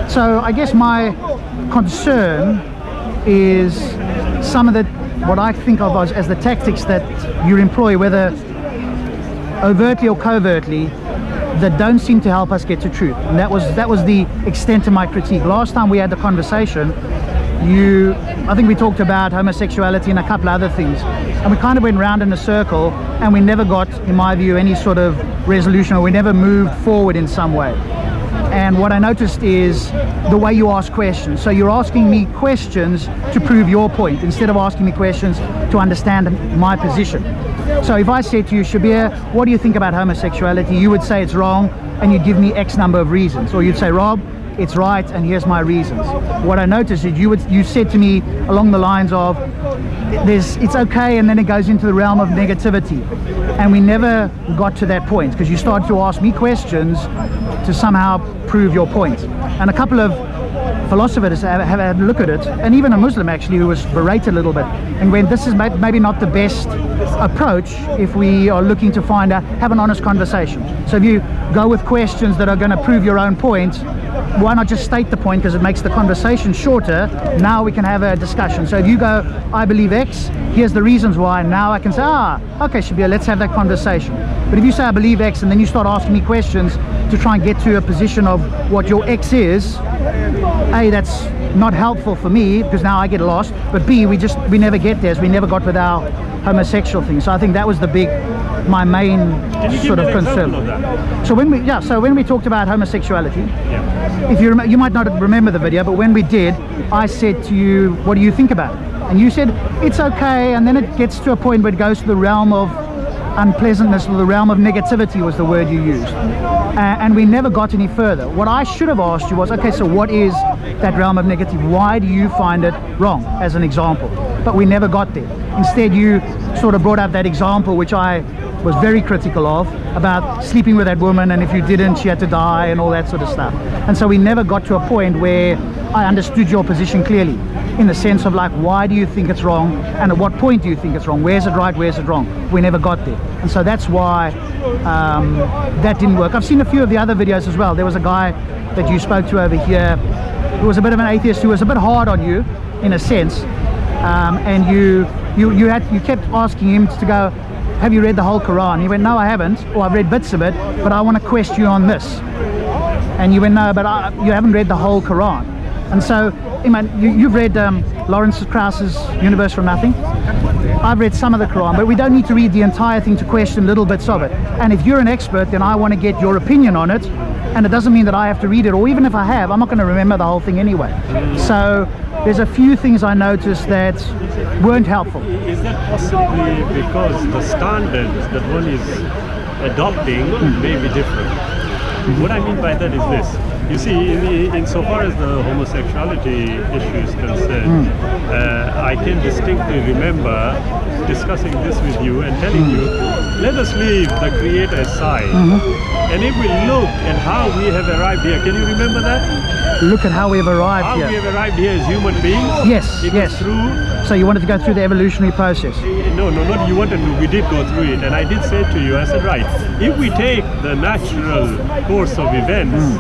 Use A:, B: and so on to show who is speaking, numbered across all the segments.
A: So I guess my concern is some of the, what I think of as the tactics that you employ, whether overtly or covertly, that don't seem to help us get to truth. And that was the extent of my critique. Last time we had the conversation, I think we talked about homosexuality and a couple other things, and we kind of went round in a circle, and we never got, in my view, any sort of resolution, or we never moved forward in some way. And what I noticed is the way you ask questions. So you're asking me questions to prove your point instead of asking me questions to understand my position. So if I said to you, Shabir, what do you think about homosexuality? You would say it's wrong, and you'd give me X number of reasons. Or you'd say, Rob, it's right, and here's my reasons. What I noticed is you said to me along the lines of, it's okay, and then it goes into the realm of negativity. And we never got to that point, because you started to ask me questions to somehow prove your point. And a couple of philosophers have had a look at it, and even a Muslim actually, who was berated a little bit, and when this is maybe not the best approach if we are looking to find out, have an honest conversation. So if you go with questions that are going to prove your own point, why not just state the point, because it makes the conversation shorter. Now we can have a discussion. So if you go, I believe X, here's the reasons why, now I can say, okay, Shabir, let's have that conversation. But if you say I believe X, and then you start asking me questions to try and get to a position of what your X is, A, that's not helpful for me, because now I get lost, but B, we never get there, as we never got with our homosexual thing. So I think that was my main sort of concern. So when we talked about homosexuality, if you might not remember the video, but when we did, I said to you, what do you think about it? And you said it's okay, and then it gets to a point where it goes to the realm of unpleasantness, or the realm of negativity was the word you used, and we never got any further. What I should have asked you was, okay, so what is that realm of negativity? Why do you find it wrong, as an example? But we never got there. Instead, you sort of brought up that example, which I was very critical of, about sleeping with that woman, and if you didn't, she had to die, and all that sort of stuff. And so we never got to a point where I understood your position clearly, in the sense of like, why do you think it's wrong, and at what point do you think it's wrong? Where's it right, where's it wrong? We never got there. And so that's why that didn't work. I've seen a few of the other videos as well. There was a guy that you spoke to over here who was a bit of an atheist, who was a bit hard on you, in a sense, and you kept asking him to go, have you read the whole Quran? He went, no, I haven't, or I've read bits of it, but I want to question you on this. And you went, no, but you haven't read the whole Quran. And so, you've read Lawrence Krauss's Universe from Nothing. I've read some of the Quran, but we don't need to read the entire thing to question little bits of it. And if you're an expert, then I want to get your opinion on it, and it doesn't mean that I have to read it, or even if I have, I'm not going to remember the whole thing anyway. So there's a few things I noticed that weren't helpful.
B: Is that possibly because the standards that one is adopting may be different? What I mean by that is this. You see, insofar as the homosexuality issue is concerned, I can distinctly remember discussing this with you and telling you, let us leave the Creator aside, and if we look at how we have arrived here, can you remember that?
A: Look at how we have arrived here.
B: How we have arrived here as human beings?
A: Yes, yes.
B: Through.
A: So you wanted to go through the evolutionary process?
B: No, not you wanted to. We did go through it, and I did say to you, I said, right, if we take the natural course of events,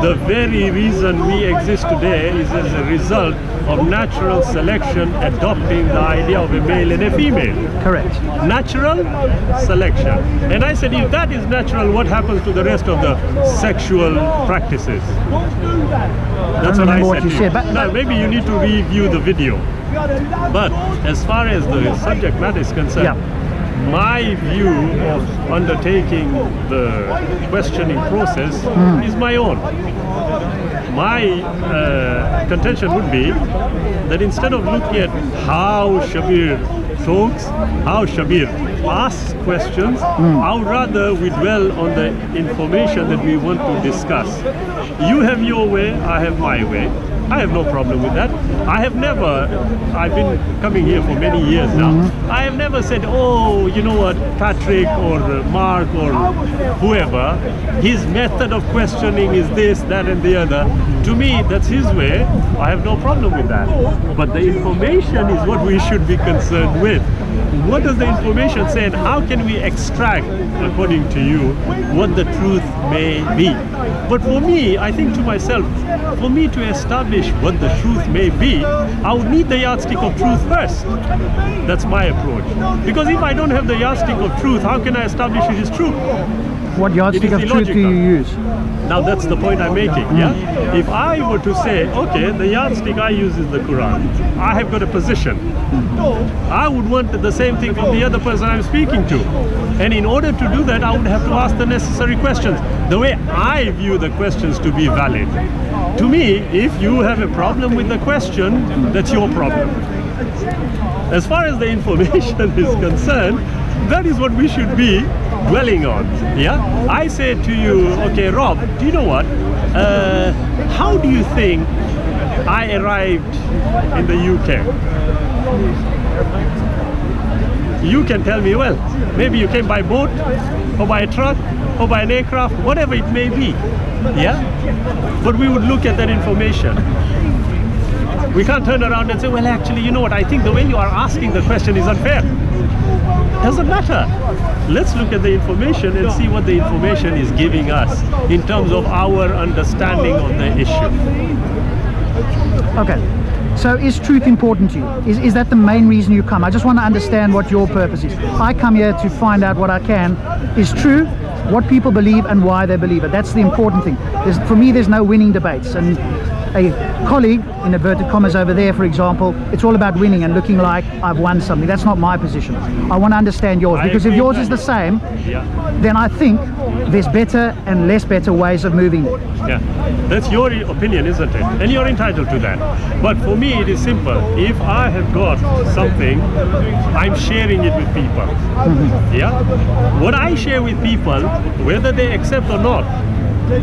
B: the very reason we exist today is as a result of natural selection adopting the idea of a male and a female.
A: Correct.
B: Natural selection. And I said, if that is natural, what happens to the rest of the sexual practices? That's what I said to you. Now, maybe you need to review the video. But as far as the subject matter is concerned, my view of undertaking the questioning process is my own. My contention would be that instead of looking at how Shabir talks, how Shabir asks questions, I would rather we dwell on the information that we want to discuss. You have your way, I have my way. I have no problem with that. I've been coming here for many years now. I have never said, oh, you know what, Patrick or Mark or whoever, his method of questioning is this, that and the other. To me, that's his way. I have no problem with that. But the information is what we should be concerned with. What does the information say, and how can we extract, according to you, what the truth may be? But for me, I think to myself, for me to establish what the truth may be, I would need the yardstick of truth first. That's my approach. Because if I don't have the yardstick of truth, how can I establish it is true?
A: What yardstick of truth do you use?
B: Now that's the point I'm making, yeah? If I were to say, okay, the yardstick I use is the Quran, I have got a position. I would want the same thing from the other person I'm speaking to. And in order to do that, I would have to ask the necessary questions. The way I view the questions to be valid. To me, if you have a problem with the question, that's your problem. As far as the information is concerned, that is what we should be dwelling on. Yeah, I say to you, okay, Rob, do you know what? How do you think I arrived in the UK? You can tell me, well, maybe you came by boat, or by a truck, or by an aircraft, whatever it may be. Yeah, but we would look at that information. We can't turn around and say, well, actually, you know what? I think the way you are asking the question is unfair. Doesn't matter. Let's look at the information and see what the information is giving us in terms of our understanding of the issue.
A: Okay. So is truth important to you? Is that the main reason you come? I just want to understand what your purpose is. I come here to find out what I can is true, what people believe and why they believe it. That's the important thing. For me, there's no winning debates. And a colleague, in inverted commas over there, for example, it's all about winning and looking like I've won something. That's not my position. I want to understand yours, because if yours is the same, then I think there's better and less better ways of moving it.
B: Yeah, that's your opinion, isn't it? And you're entitled to that. But for me, it is simple. If I have got something, I'm sharing it with people. Yeah, what I share with people, whether they accept or not,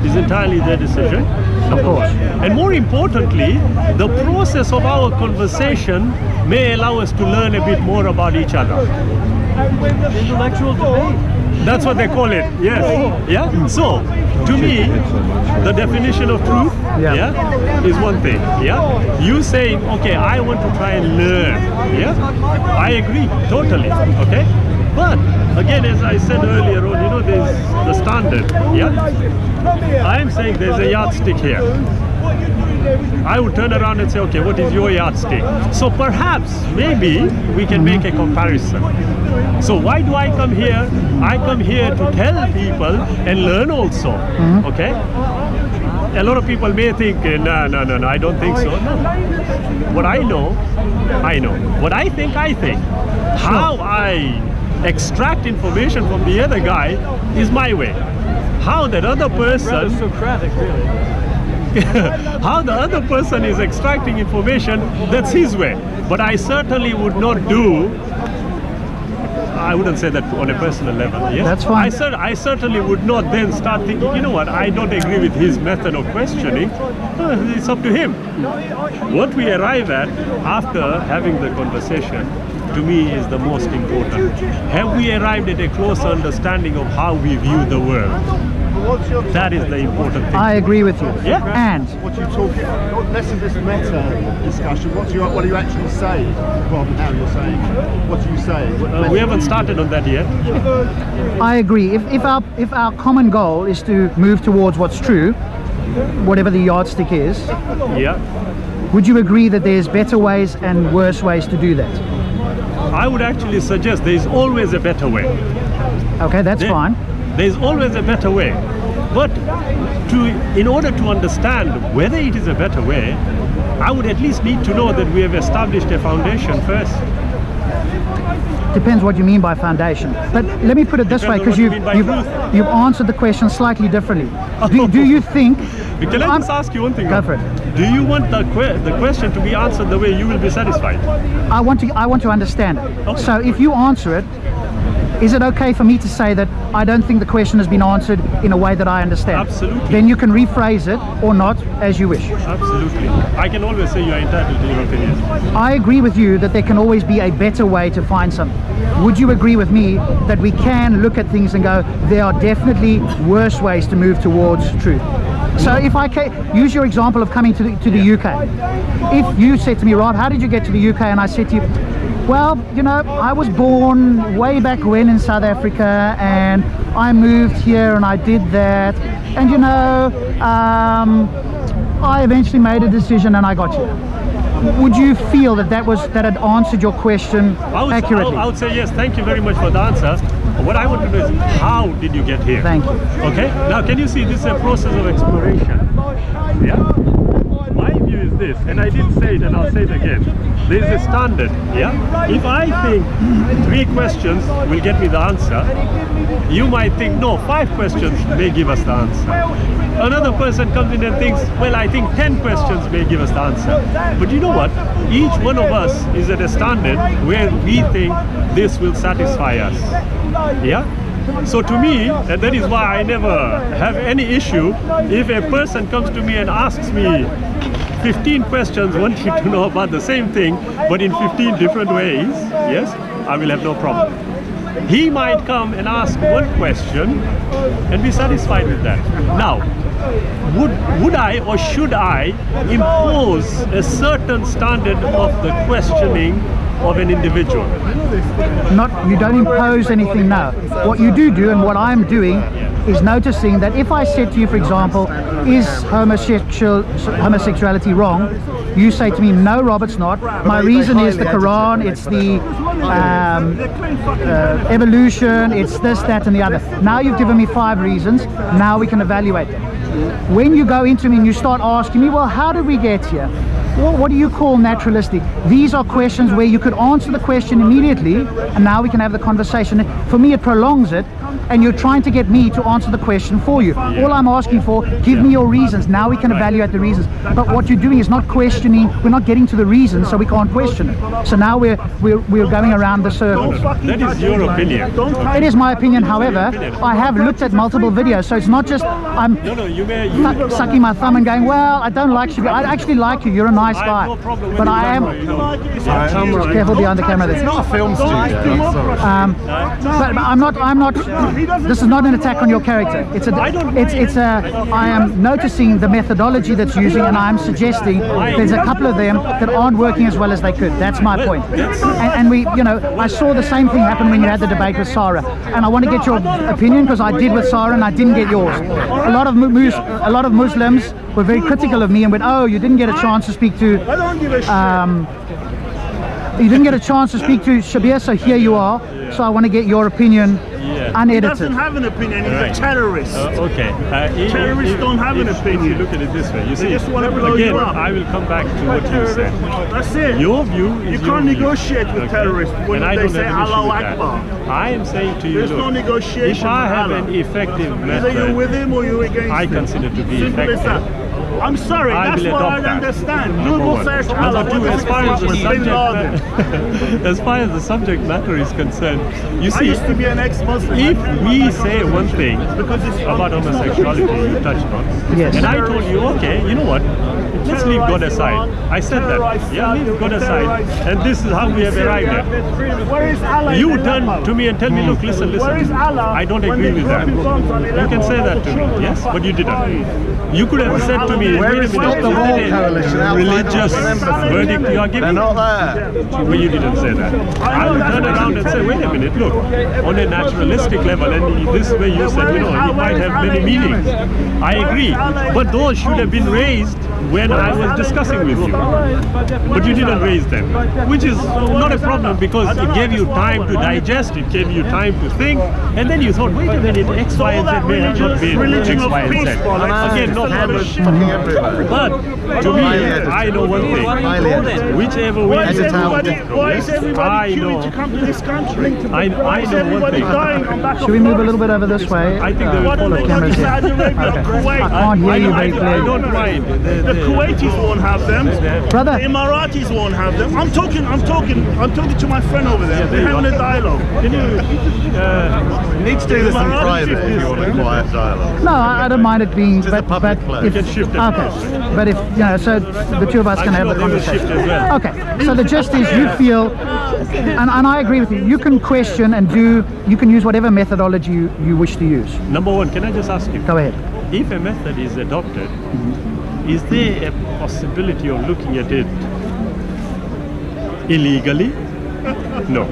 B: is entirely their decision.
A: Of course.
B: And more importantly, the process of our conversation may allow us to learn a bit more about each other.
C: Intellectual debate.
B: That's what they call it, yes. Yeah? So, to me, the definition of truth, is one thing, yeah? You saying, okay, I want to try and learn, yeah? I agree, totally, okay? But, again, as I said earlier on, you know, there's the standard, yeah? I'm saying there's a yardstick here. I would turn around and say, okay, what is your yardstick? So perhaps, maybe, we can make a comparison. So why do I come here? I come here to tell people and learn also, okay? A lot of people may think, no, I don't think so. No. What I know, I know. What I think, I think. How I extract information from the other guy is my way. How that other person...
C: Rather Socratic, really.
B: How the other person is extracting information, that's his way. But I certainly would not do, I wouldn't say that on a personal level. Yes?
A: That's fine.
B: I certainly would not then start thinking, you know what, I don't agree with his method of questioning. It's up to him. What we arrive at after having the conversation, to me, is the most important. Have we arrived at a closer understanding of how we view the world? That is the important thing.
A: I agree with you.
B: Yeah.
A: And
D: what you talk, not less of this meta discussion. What do you actually say, rather than how you're saying? What do you say?
B: We haven't started on that yet.
A: I agree. If our common goal is to move towards what's true, whatever the yardstick is, would you agree that there's better ways and worse ways to do that?
B: I would actually suggest there is always a better way.
A: Okay, that's fine.
B: There's always a better way. But in order to understand whether it is a better way, I would at least need to know that we have established a foundation first.
A: Depends what you mean by foundation. But let me put it this way, because you've answered the question slightly differently. Do you think...
B: Can I just ask you one thing?
A: Go for it.
B: Do you want the question to be answered the way you will be satisfied?
A: I want to understand it.
B: Okay.
A: So if you answer it is it okay for me to say that I don't think the question has been answered in a way that I understand?
B: Absolutely.
A: Then you can rephrase it or not as you wish.
B: Absolutely. I can always say you are entitled to your opinion.
A: I agree with you that there can always be a better way to find something. Would you agree with me that we can look at things and go, there are definitely worse ways to move towards truth? So if I use your example of coming to the UK. If you said to me, Rob, how did you get to the UK? And I said to you, well, you know, I was born way back when in South Africa, and I moved here and I did that. And, you know, I eventually made a decision and I got here. Would you feel that that had answered your question accurately?
B: I would say yes. Thank you very much for the answer. What I want to know is, how did you get here?
A: Thank you.
B: Okay. Now, can you see this is a process of exploration? Yeah. My view is this, and I didn't say it, and I'll say it again. There is a standard. Yeah. If I think 3 questions will get me the answer, you might think no, 5 questions may give us the answer. Another person comes in and thinks, well, I think 10 questions may give us the answer. But you know what? Each one of us is at a standard where we think this will satisfy us. Yeah? So to me, and that is why I never have any issue if a person comes to me and asks me 15 questions wanting to know about the same thing, but in 15 different ways, yes, I will have no problem. He might come and ask one question and be satisfied with that. Now, would I or should I impose a certain standard of the questioning of an individual?
A: You don't impose anything now. What you do and what I'm doing is noticing that if I said to you, for example, is homosexuality wrong? You say to me, no, Rob, it's not. My reason is the Quran, it's the evolution, it's this, that, and the other. Now you've given me 5 reasons. Now we can evaluate them. When you go into me and you start asking me, well, how did we get here? Well, what do you call naturalistic? These are questions where you could answer the question immediately, and now we can have the conversation. For me, it prolongs it, and you're trying to get me to answer the question for you. All I'm asking for, give me your reasons. Now we can evaluate the reasons. But what you're doing is not questioning. We're not getting to the reasons, so we can't question it. So now we're going around the circles.
B: That is your opinion.
A: It is my opinion. However, I have looked at multiple videos, so it's not just I'm sucking my thumb and going, well, I don't like Shabir. I actually like you. You're a nice guy.
B: No problem
A: But I am careful behind the camera.
D: It's not a film studio.
A: But I'm not. This is not an attack on your character. I am noticing the methodology that's using, and I'm suggesting there's a couple of them that aren't working as well as they could. That's my point. And we, you know, I saw the same thing happen when you had the debate with Sarah, and I want to get your opinion because I did with Sarah and I didn't get yours. A lot of Muslims were very critical of me and went, oh, you didn't get a chance to speak to Shabir, so here you are. So I want to get your opinion unedited.
E: He doesn't have an opinion, he's a terrorist.
B: Okay.
E: Terrorists don't have an opinion.
B: If you look at it this way, you see,
E: just want to blow
B: again,
E: you up.
B: I will come back to what you said.
E: That's it.
B: Your view is
E: You can't negotiate with terrorists when
B: and I
E: they
B: don't
E: say
B: have an issue
E: Allahu
B: with that.
E: Akbar.
B: I am saying to you,
E: There's no
B: look,
E: negotiation
B: if I
E: with
B: have
E: Allah.
B: an effective
E: Either you're with
B: method,
E: him or you're against him.
B: I consider to be
E: Simple as
B: effective.
E: that. I'm sorry,
B: I
E: that's
B: will
E: what I
B: adopt that.
E: understand.
B: Number
E: Google
B: one.
E: search
B: Number
E: Allah.
B: two,
E: What
B: as
E: is
B: far as the
E: Bin
B: subject
E: Laden?
B: as far as the subject matter is concerned, you
E: I
B: see,
E: used to be an ex-Muslim.
B: if we say one thing
E: Because it's
B: about homosexuality, you touched on,
A: Yes.
B: and I told you, okay, you know what? Let's leave God aside. I said that. Yeah, leave God aside. And this is how we have arrived at.
E: Where is Allah?
B: You turn to me and tell me, look, listen.
E: Where is Allah?
B: I don't
E: when
B: agree
E: they
B: with that.
E: drop bombs on
B: You can say that to me, yes, but you didn't. You could have said to me,
D: Where
B: wait a
D: is
B: minute,
D: Stop the War
B: isn't it
D: Coalition
B: a
D: outside
B: religious verdict you are
D: They're
B: giving?
D: not there.
B: Well, you didn't say that. I will turn around and say, wait a minute, look, on a naturalistic level, and this way you said, you know, it might have many meanings. I agree, but those should have been raised when I was discussing with you. But you didn't raise them, which is not a problem because it gave you time to digest, it gave you time to think, and then you thought, wait a minute, X, Y, and Z may have not been
E: religion
B: X,
E: of
B: Y, and Z.
E: peace,
B: Again, no problem.
D: editing everywhere.
B: But to me,
D: Highly edited.
B: I know one thing.
D: Highly edited.
B: Whichever way
D: Edit out.
E: Why is
B: I
E: everybody
B: know.
E: queuing to come to this country?
B: I
E: Why
B: know
E: is
B: one
E: everybody
B: thing.
E: dying on back of
A: Should we move a little bit
E: lorries?
A: over this way?
B: I think they will
E: Why don't
B: follow.
E: they go to Saudi Arabia or Kuwait?
A: I can't hear you very
B: I
A: clearly.
B: don't mind.
E: The Kuwaitis won't have them.
A: Brother.
E: The Emiratis won't have them. I'm talking to my friend over there. We're having a dialogue.
B: Can you?
D: You need to do this in private if you want a quiet dialogue.
A: No, I don't mind it being,
D: This is a public place.
A: if,
B: You can shift it.
A: okay, but if so the two of us can
B: I'm
A: have
B: sure
A: the
B: they will shift
A: conversation.
B: as well.
A: Okay, so the gist is you feel, and I agree with you. You can question and you can use whatever methodology you wish to use.
B: Number one, can I just ask you?
A: Go ahead.
B: If a method is adopted, is there a possibility of looking at it illegally? No.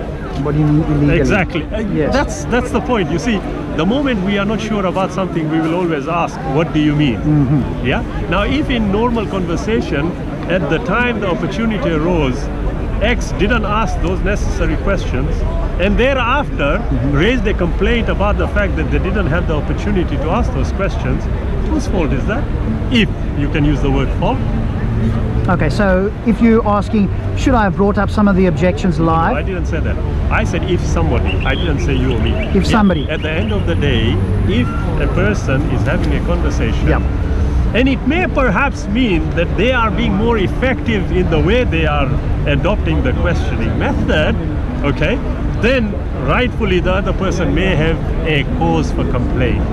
A: What do you mean illegally?
B: Exactly.
A: Yes.
B: That's the point. You see, the moment we are not sure about something, we will always ask, what do you mean? Yeah. Now, if in normal conversation, at the time the opportunity arose, X didn't ask those necessary questions, and thereafter raised a complaint about the fact that they didn't have the opportunity to ask those questions, whose fault is that? If you can use the word fault.
A: Okay, so if you're asking, should I have brought up some of the objections
B: No, I
A: live?
B: didn't say that. I said if somebody. I didn't say you or me.
A: If somebody.
B: At the end of the day, if a person is having a conversation,
A: Yep.
B: and it may perhaps mean that they are being more effective in the way they are adopting the questioning method, okay, then rightfully the other person may have a cause for complaint.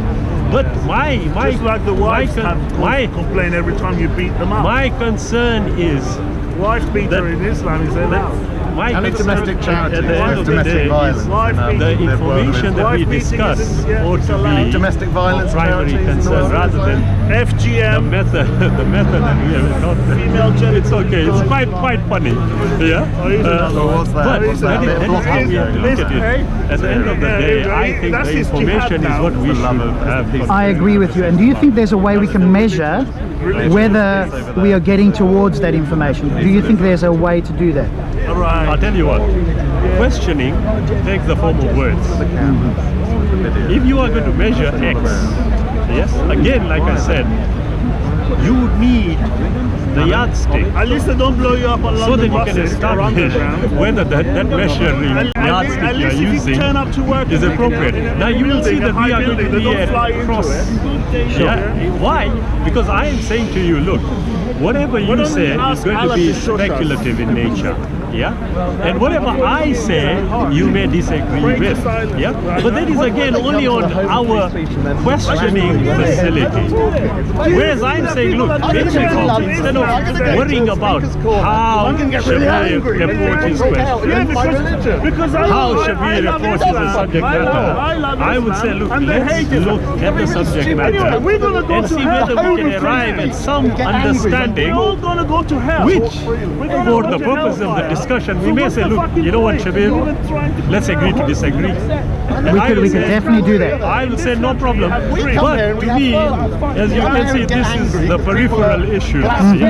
B: But my
E: Just like the wives complain every time you beat them up.
B: my concern is
E: Wife beater
B: that-
E: in Islam is allowed.
B: my
D: Only
B: concern
D: domestic charities
B: at the end
D: have
B: of the
D: domestic
B: day
D: violence.
B: is
E: Wife
D: No.
E: beating.
B: the
D: They've
B: information that
E: Wife
B: we
E: beating
B: discuss
E: is- yeah,
B: ought
E: it's
B: to
E: allowed.
B: be
D: Domestic violence
B: of primary
D: charities in the
B: concern
D: world
B: rather
D: as
B: than the
E: FGM.
B: method the method that we have adopted.
E: Female genital
B: It's okay, it's
E: mutilation.
B: quite funny. Yeah.
D: So what's that?
B: But
D: What's
B: that
D: that?
B: is how we have to look at it. At the end of the day, I think
E: That's
B: the
E: his jihad
B: information is
E: now.
B: what we
D: The
B: should
D: love of
B: have.
D: peace.
A: I agree with you. And do you think there's a way we can measure whether we are getting towards that information? Do you think there's a way to do that?
E: Right.
B: I'll tell you what, questioning takes the form of words. If you are going to measure X, yes, again, like I said, you would need the yardstick
E: At least they don't blow you up on
B: so that
E: London
B: you can
E: buses or
B: establish
E: underground.
B: whether that measuring yardstick
E: At
B: you are
E: least if you
B: using
E: turn up to work
B: is
E: in a-
B: appropriate.
E: in a
B: Now you will see
E: building, a
B: that we
E: high
B: are going to
E: building,
B: be
E: they don't fly
B: at
E: into
B: cross.
E: it.
B: Yeah. Why? Because I am saying to you, look, whatever you
E: don't
B: say
E: we
B: is
E: ask
B: going to
E: Allah
B: be
E: to show us?
B: speculative in nature. Yeah, and whatever I say, you may disagree with. Yeah, but that is again only on our questioning facility. Whereas I'm saying, look, instead of worrying about how Shabir approaches questions,
E: Because
B: how Shabir approaches the subject matter, I would say, look, let's look at the subject matter
E: We're gonna go
B: and
E: to
B: see
E: hell.
B: whether we can arrive at some understanding.
E: We're all gonna go to hell.
B: Which,
E: We're gonna
B: for
E: go
B: the
E: to
B: purpose of the
E: hellfire.
B: discussion, we
E: So
B: may
E: what's
B: say,
E: the
B: look,
E: fucking
B: you know what,
E: point?
B: Shabir,
E: Even trying to-
B: let's agree to disagree. And
A: We
B: I
A: could
B: will say-
A: definitely do that.
B: I will say no problem. But to me, as you can see, this is the peripheral issue. See?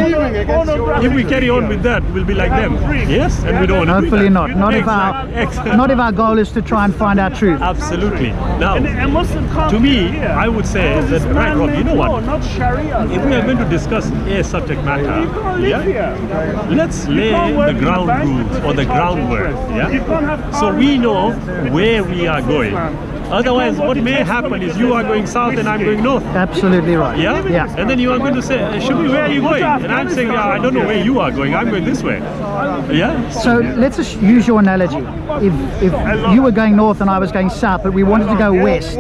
B: If we carry on with that, we'll be like them. Yes, and we don't want to do
A: Hopefully
B: that.
A: not. Not if
B: Exactly.
A: not if our goal is to try and find out truth.
B: Absolutely. Now,
E: And a Muslim can't
B: to
E: live
B: me,
E: here.
B: I would say
E: Because it's
B: that, right, Rob, you know
E: man-made law,
B: what?
E: Not Sharia.
B: If we are going to discuss a subject
E: You
B: matter,
E: can't live
B: yeah,
E: here.
B: let's lay
E: can't work
B: the
E: in a
B: ground
E: bank
B: rules
E: because
B: or the
E: they charge
B: groundwork.
E: interest. You can't have
B: Yeah, so
E: cars
B: we
E: in
B: know
E: Islam.
B: where we are going. Otherwise, what may happen is you are going south and I'm going north.
A: Absolutely right.
B: Yeah?
A: Yeah.
B: And then you are going to say, Shabir, where are you going? And I'm saying, yeah, I don't know where you are going. I'm going this way. Yeah?
A: So let's just use your analogy. If you were going north and I was going south, but we wanted to go west,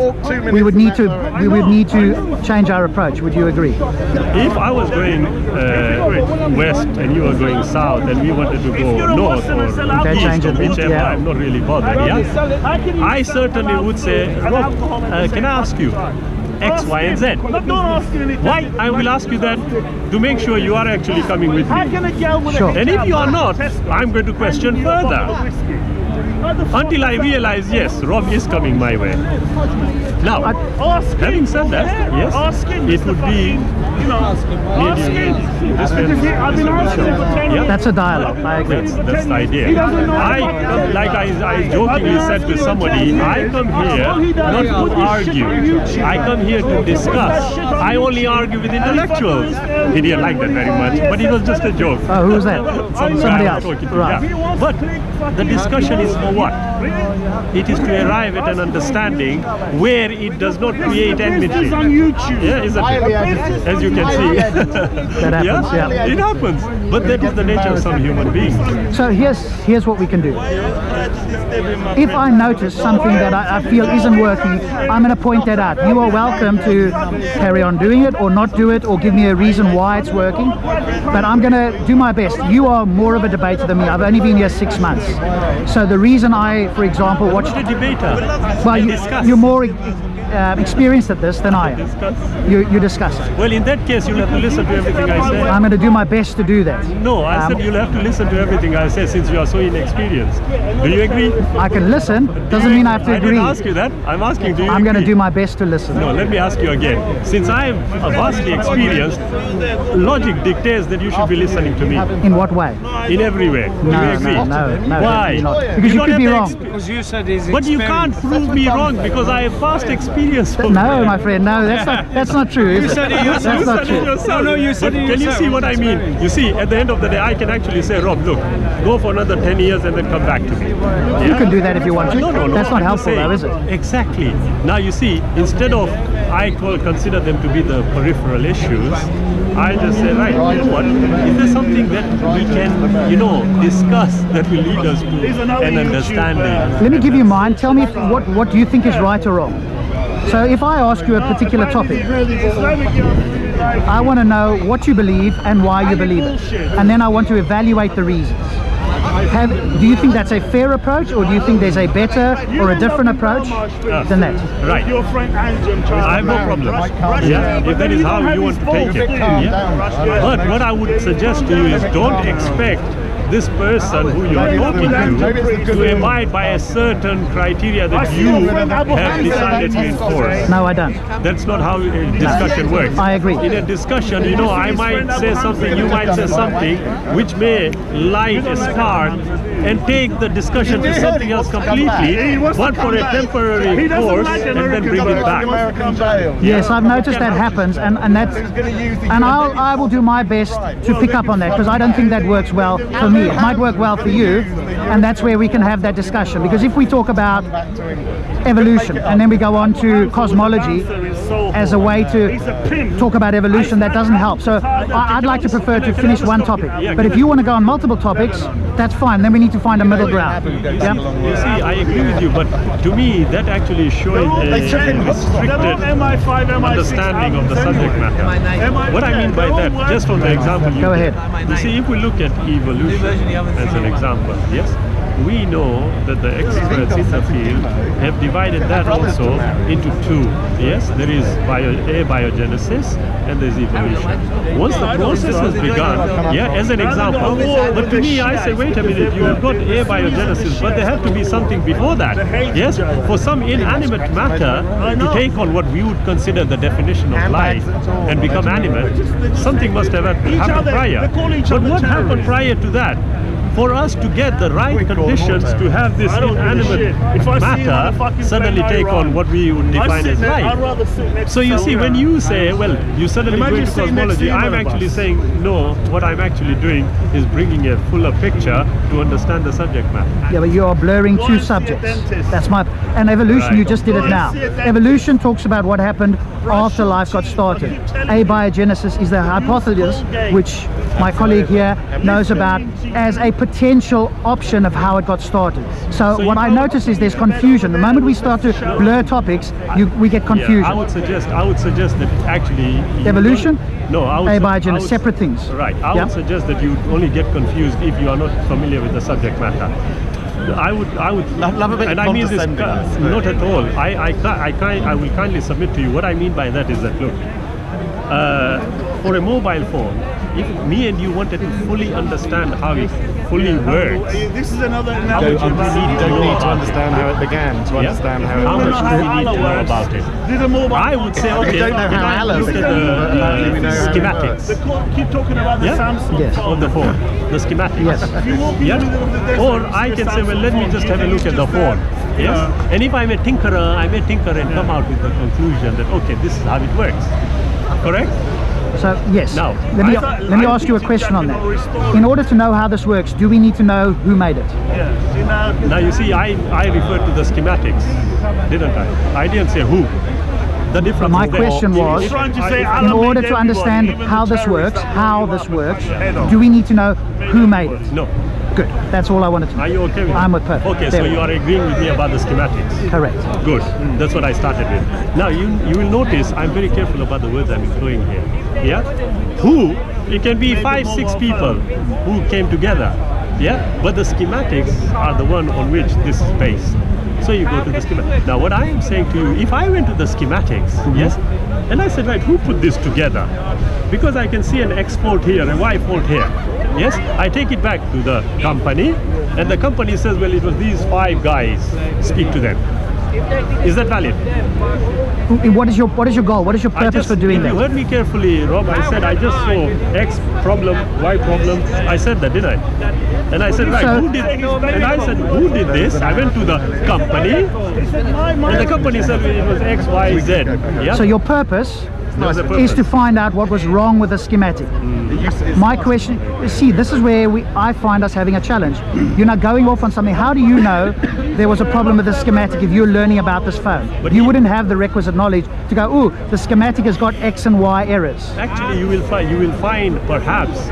A: we would need to change our approach. Would you agree?
B: If I was going west and you were going south and we wanted to go north or
A: Okay,
B: east
A: change
B: or
A: it.
B: whichever,
A: Yeah.
B: I'm not really bothered. Yeah? I certainly would say, Rob, can I ask you X, Y, and Z?
E: Don't ask you anything.
B: Why? I will ask you that to make sure you are actually coming with
E: How
B: me.
E: can a girl with
A: Sure.
E: a
B: And if you are not,
E: Test
B: I'm going to question
E: and you a bottle
B: further.
E: of whiskey? How
B: until I realized, yes, Rob is coming my way. Now, having said that, yes, it would be
E: I've been asking him for 10 years.
A: That's a dialogue. I agree.
B: That's the idea. I jokingly said to somebody, I come here not to argue. I come here to discuss. I only argue with intellectuals. He didn't like that very much, but it was just a joke.
A: Oh, who was that? Somebody else. Right.
B: Yeah. But the discussion is for what? It is to arrive at an understanding where it does not create enmity.
E: on YouTube.
B: Yeah, isn't it? As you can see.
A: That happens, yeah.
B: It happens. But that is the nature of some human beings.
A: So here's what we can do. If I notice something that I feel isn't working, I'm going to point that out. You are welcome to carry on doing it or not do it or give me a reason why it's working. But I'm going to do my best. You are more of a debater than me. I've only been here 6 months. So the reason I, for example, watched...
B: A debater.
A: Well, you're more experienced at this than I am. You discuss it.
B: Well, in that case, you'll have to listen to everything I say.
A: I'm going to do my best to do that.
B: No, I said you'll have to listen to everything I say since you are so inexperienced. Do you agree?
A: I can listen. Doesn't mean I have to
B: I
A: agree.
B: didn't ask you that. I'm asking, do you
A: I'm going to
B: agree?
A: do my best to listen.
B: No, let me ask you again. Since I am vastly experienced, logic dictates that you should be listening to me.
A: In what way?
B: In every way. Do you agree?
A: No.
B: Why?
A: Because you
B: don't
A: could be
B: have
A: wrong.
C: Because you said he's
B: But you can't prove me wrong because I have vast experience.
A: No, my friend, no, that's not true, is it? That's not true.
C: No, you said it
B: Can you
C: yourself.
B: see what I mean? You see, at the end of the day, I can actually say, Rob, look, go for another 10 years and then come back to me. Yeah?
A: You can do that if you want to.
B: No,
A: That's not
B: I'm
A: helpful
B: saying-
A: though, is it?
B: Exactly. Now you see, instead of consider them to be the peripheral issues, I just say, right, you know what? Is there something that we can, discuss that will lead us to an understanding?
A: Let me give you mine. Tell me what do you think is right or wrong. So if I ask you a particular topic, I want to know what you believe and why you believe it. And then I want to evaluate the reasons. Do you think that's a fair approach, or do you think there's a better or a different approach than that?
B: Right.
E: Your friend Andrew.
B: I have no problem. Yeah, if that is how you want to take it. Yeah. But what I would suggest to you is don't expect this person who you are talking to abide by a certain criteria that you have decided to enforce.
A: No, I don't.
B: That's not how a discussion works.
A: I agree.
B: In a discussion, I might say something, you might say something, which may light a spark and take the discussion to something else completely, but for a temporary course, and then bring it back.
A: Yes, I've noticed that happens, and I will do my best to pick up on that, because I don't think that works well for me. It might work well for you, and that's where we can have that discussion. Because if we talk about evolution and then we go on to cosmology as a way to talk about evolution, that doesn't help. So I'd like to prefer to finish one topic. But if you want to go on multiple topics, that's fine. Then we need to find a middle ground. Yeah?
B: You see, I agree with you, but to me, that actually is showing a restricted understanding of the subject matter. What I mean by that, just from the example you
A: Go
B: gave,
A: ahead.
B: you see, if we look at evolution as an example, yes, we know that the experts in the field have divided that also into two. Yes, there is abiogenesis and there is evolution. Once the process has begun, as an example, but to me I say, wait a minute, you have got abiogenesis, but there have to be something before that. Yes, for some inanimate matter to take on what we would consider the definition of life and become animate, something must have happened prior. But what happened prior to that? For us to get the right conditions to have this inanimate matter suddenly take on what we would define as life. So you see, when you say, well, you suddenly go into cosmology, I'm actually saying, no, what I'm actually doing is bringing a fuller picture to understand the subject matter.
A: Yeah, but you are blurring two subjects. That's my... And evolution,
B: Right.
A: you just did it now. Evolution talks about what happened after life got started. Abiogenesis is the hypothesis which my colleague here knows about as a potential option of how it got started. So what I notice is there's confusion. The moment we start to blur topics, we get confusion.
B: Yeah, I would suggest that actually
A: Evolution?
B: No,
A: abiogenesis, separate things.
B: Right. I would suggest that you only get confused if you are not familiar with the subject matter. I would, and I mean this not at all. I will kindly submit to you. What I mean by that is that, look, for a mobile phone, if me and you wanted to fully understand how it fully works,
E: This is another
B: how
E: analogy.
B: much do we need
F: You
B: to
F: don't
B: know
F: need to
B: about
F: understand how it began to
B: it?
F: understand how it
B: How much
F: works.
B: do we need to know about it?
E: These are more
B: I would say, okay,
F: don't know how Allah
B: look at
F: began, but apparently we
B: the
F: know how it
B: schematics.
E: They keep talking about the
B: Yeah?
E: Samsung
A: Yes.
B: Of the phone, the schematics.
A: Yes.
E: If you walk in
B: Yeah?
E: the middle of the desert,
B: Or
E: you see
B: I
E: a
B: can say, well,
E: Samsung
B: let me
E: phone,
B: just
E: you
B: have a
E: think
B: look
E: it's
B: at the
E: just
B: phone.
E: there.
B: Yes? And if I'm a tinkerer, I may tinker and come out with the conclusion that, okay, this is how it works. Correct?
A: So yes,
B: Now,
A: let me
B: I
A: ask you a question on that. In order to know how this works, do we need to know who made it?
E: Yeah.
B: Now you see, I referred to the schematics, didn't I? I didn't say who. The difference.
A: My
B: is there.
A: question was,
E: He's trying to say
A: in
E: Allah
A: order
E: made
A: to understand
E: everybody, even
A: how
E: the
A: this works,
E: terrorists that blew
A: do we need to know who made it?
B: No.
A: Good. That's all I wanted to know.
B: Are you okay with that?
A: I'm with perfect.
B: Okay,
A: There
B: so
A: we
B: you
A: go.
B: are agreeing with me about the schematics.
A: Correct.
B: Good. That's what I started with. Now you will notice I'm very careful about the words I'm employing here. Yeah? Who? It can be 5-6 people who came together. Yeah? But the schematics are the one on which this is based. So you go to the schematic. Now what I am saying to you, if I went to the schematics, yes, and I said, right, who put this together? Because I can see an X fault here, a Y fault here. Yes, I take it back to the company, and the company says, well, it was these 5 guys. Speak to them. Is that valid?
A: What is your goal? What is your purpose for doing
B: if you
A: that?
B: heard me carefully, Rob, I said I just saw X problem, Y problem. I said that, didn't I? And I said, right,
A: So-
B: who did? And I said, who did this? I went to the company, and the company said it was X, Y, Z. Yeah.
A: So your purpose
B: There's a
A: is
B: purpose.
A: to find out what was wrong with the schematic. My question, see, this is where I find us having a challenge. You're now going off on something. How do you know there was a problem with the schematic if you're learning about this phone?
B: But
A: You
B: he-
A: wouldn't have the requisite knowledge to go, ooh, the schematic has got X and Y errors.
B: Actually, you will find perhaps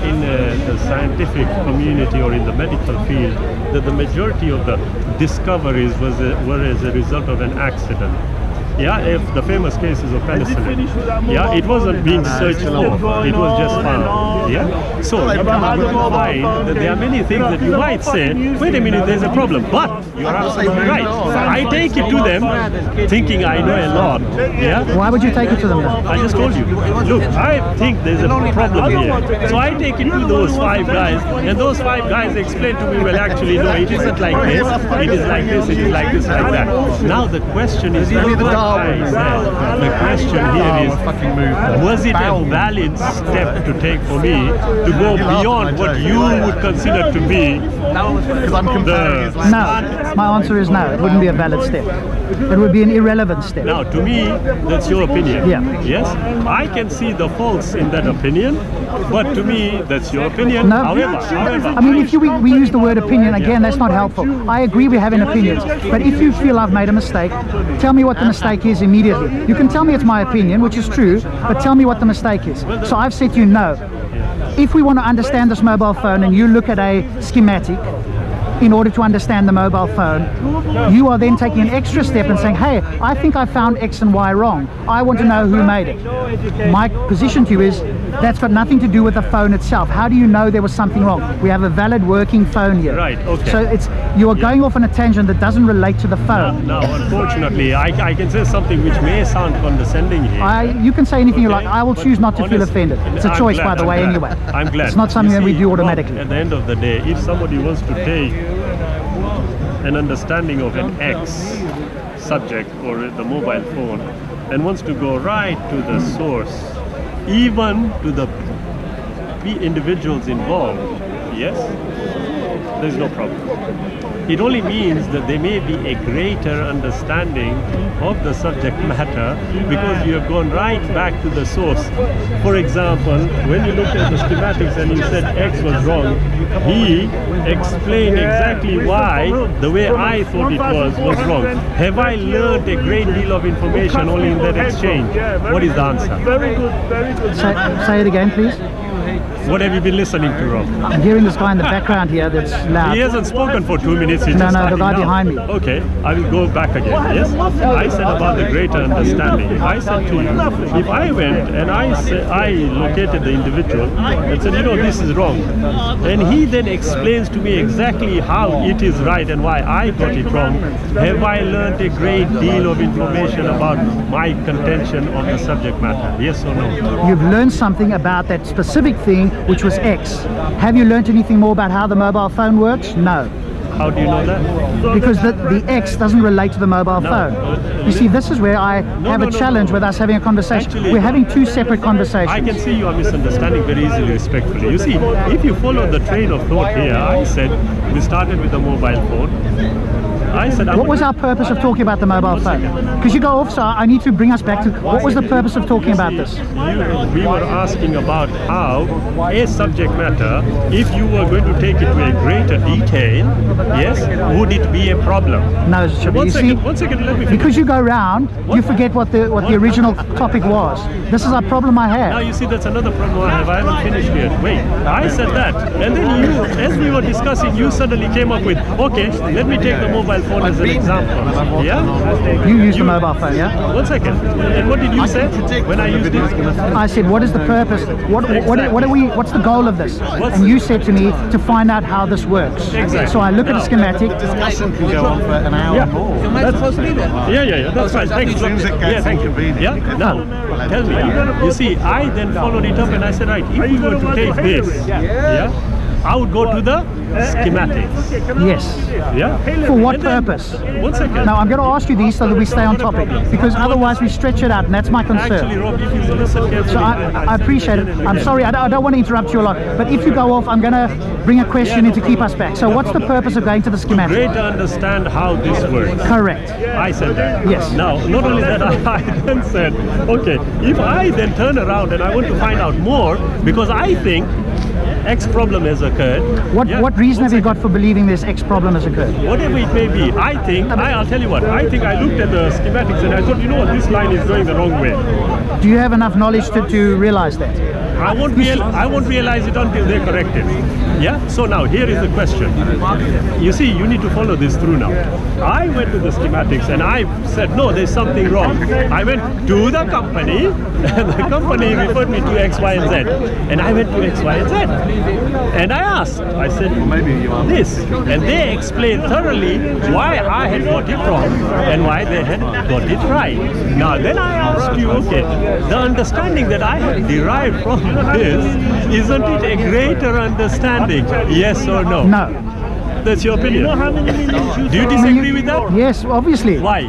B: in the scientific community or in the medical field that the majority of the discoveries were as a result of an accident. Yeah, if the famous cases of penicillin. Yeah, it wasn't being searched for, it was just found. Yeah, so you will find that there are many things that you might say, wait a minute, there's a problem, but you are absolutely right. I take it to them thinking I know a lot. Yeah,
A: Why would you take it to them then?
B: I just told you. Look, I think there's a problem here. So I take it to those 5 guys, and those 5 guys explain to me, well, actually, no, it isn't like this, it is like this, it is like this, like that. Now the question is, the question here is, was it a valid step to take for me to go beyond what you would consider to be
F: Because I'm comparing his
A: No. My answer is no. It wouldn't be a valid step. It would be an irrelevant step.
B: Now, to me, that's your opinion.
A: Yeah.
B: Yes, I can see the faults in that opinion, but to me, that's your opinion.
A: No.
B: However,
A: I mean, if we use the word opinion, again, that's not helpful. I agree we have an opinion, but if you feel I've made a mistake, tell me what the mistake is immediately. You can tell me it's my opinion, which is true, but tell me what the mistake is. So I've said to you, no. If we want to understand this mobile phone and you look at a schematic, in order to understand the mobile phone, you are then taking an extra step and saying, hey, I think I found X and Y wrong. I want to know who made it. My position to you is that's got nothing to do with the phone itself. How do you know there was something wrong? We have a valid working phone here.
B: Right, okay.
A: So you are going off on a tangent that doesn't relate to the phone.
B: now, unfortunately, I can say something which may sound condescending here.
A: You can say anything you like. I will
B: But
A: choose not to feel
B: honest-
A: offended. It's a
B: I'm
A: choice,
B: glad,
A: by the
B: I'm
A: way,
B: glad.
A: anyway.
B: I'm glad.
A: It's not something
B: You
A: that we
B: see,
A: do
B: Rob,
A: automatically.
B: At the end of the day, if somebody wants to take an understanding of an X subject or the mobile phone and wants to go right to the source, even to the individuals involved, yes, there's no problem. It only means that there may be a greater understanding of the subject matter because you have gone right back to the source. For example, when you looked at the schematics and you said X was wrong, he explained exactly why the way I thought it was wrong. Have I learned a great deal of information only in that exchange? What is the answer?
E: Very good, very good.
A: Say it again, please.
B: What have you been listening to, Rob?
A: I'm hearing this guy in the background here that's loud.
B: He hasn't spoken for 2 minutes. He's
A: No,
B: just
A: no, the
B: starting
A: guy
B: now.
A: behind me.
B: Okay, I will go back again. Yes, I said about the greater understanding. I said to you, if I went and I located the individual and said, you know, this is wrong, and he then explains to me exactly how it is right and why I got it wrong, have I learned a great deal of information about my contention on the subject matter? Yes or no?
A: You've learned something about that specific thing, which was X. Have you learned anything more about how the mobile phone works? No.
B: How do you know that?
A: Because the X doesn't relate to the mobile phone. You see, this is where I have a challenge with us having a conversation.
B: Actually,
A: we're having two separate conversations.
B: I can see you are misunderstanding very easily, respectfully. You see, if you follow the train of thought here, I said we started with the mobile phone. I said,
A: what was our purpose of talking about the mobile phone? Because you go off, so I need to bring us back to what was the purpose of talking about this?
B: We were asking about how a subject matter, if you were going to take it to a greater detail, yes, would it be a problem?
A: No, Shabir,
B: One second, let me finish.
A: because you go round, you forget what the original topic was. This is a problem I have.
B: Now you see, that's another problem I have. I haven't finished yet. Wait, I said that, and then you, as we were discussing, you suddenly came up with, okay, let me take the mobile phone as an example. Yeah?
A: You use the mobile phone, yeah?
B: 1 second. And what did you say when I used it?
A: I said, what is the purpose? What are we? What's the goal of this? And you said to me to find out how this works.
B: Exactly.
A: So I look at the schematic.
F: Discussion can go on for an hour more.
B: Yeah. That's fine. Thank you. Yeah, thank you. Yeah. Now, tell me. You see, I then followed it up and I said, right, if we were to take this, yeah, I would go to the schematics.
A: Yes.
B: Yeah.
A: For what
B: And then-
A: purpose?
B: 1 second.
A: Now I'm going to ask you these so that we stay on topic, because otherwise we stretch it out, and that's my
B: Actually,
A: concern.
B: Rob, if you listen carefully.
A: So I appreciate it. I'm sorry, I don't want to interrupt you a lot, but if you go off, I'm going to bring a question in to keep us back. So what's the purpose of going to the schematic?
B: Great to understand how this works.
A: Correct.
B: I said that.
A: Yes.
B: Now, not only that, I then said, okay, if I then turn around and I want to find out more, because I think X problem has occurred.
A: What reason have you got for believing this X problem has occurred?
B: Whatever it may be, I think, I'll tell you what, I think I looked at the schematics and I thought, you know what, this line is going the wrong way.
A: Do you have enough knowledge to realize that?
B: I won't realize it until they correct it. Yeah? So now, here is the question. You see, you need to follow this through now. I went to the schematics and I said, no, there's something wrong. I went to the company and the company referred me to X, Y, and Z. And I went to X, Y, and Z. And I asked, I said, well, maybe you are this. And they explained thoroughly why I had got it wrong and why they had got it right. Now, then I asked you, okay, the understanding that I had derived from this, isn't it a greater understanding? Yes or no?
A: No.
B: That's your opinion. Do you disagree with that?
A: Yes, obviously.
B: Why?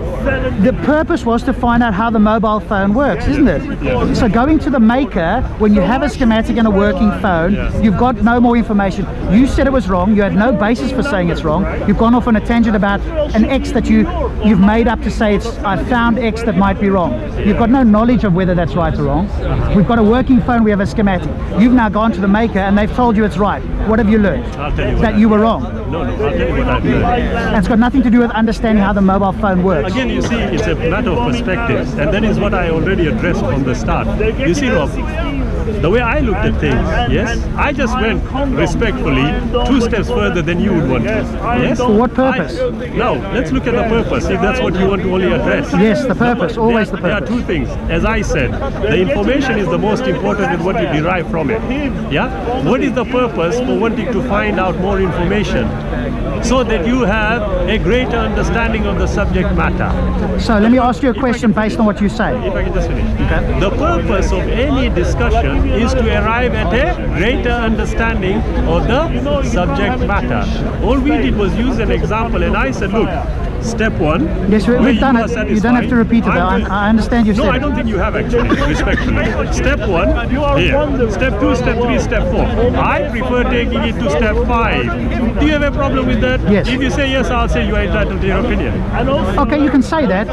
A: The purpose was to find out how the mobile phone works, isn't it?
B: Yeah.
A: So going to the maker, when you have a schematic and a working phone, you've got no more information. You said it was wrong. You had no basis for saying it's wrong. You've gone off on a tangent about an X that you've made up to say I found X that might be wrong. You've got no knowledge of whether that's right or wrong. We've got a working phone, we have a schematic. You've now gone to the maker and they've told you it's right. What have you learned?
B: I'll tell you
A: That you were wrong.
B: No, I'll tell you what I've learned.
A: And it's got nothing to do with understanding how the mobile phone works.
B: Again, you see, it's a matter of perspectives, and that is what I already addressed from the start. You see, Rob, the way I looked at things, yes, I just went respectfully 2 steps further than you would want to. Yes?
A: For what purpose?
B: Now, let's look at the purpose, if that's what you want to only address.
A: Yes, the purpose, always the
B: There are
A: purpose.
B: 2 things. As I said, the information is the most important in what you derive from it. Yeah? What is the purpose for wanting to find out more information? So that you have a greater understanding of the subject matter.
A: So let me ask you a question based on what you say.
B: If I can just finish. Okay. The purpose of any discussion is to arrive at a greater understanding of the subject matter. All we did was use an example, and I said, look, step 1.
A: Yes,
B: where
A: we've done
B: you are
A: it. You don't have to repeat it.
B: satisfied.
A: I understand you
B: No,
A: said
B: I
A: it.
B: don't think you have actually, respectfully. Step 1, here. Step 2, step 3, step 4. I prefer taking it to step 5. Do you have a problem with that?
A: Yes.
B: If you say yes, I'll say you are entitled to your opinion.
A: Okay, you can say that,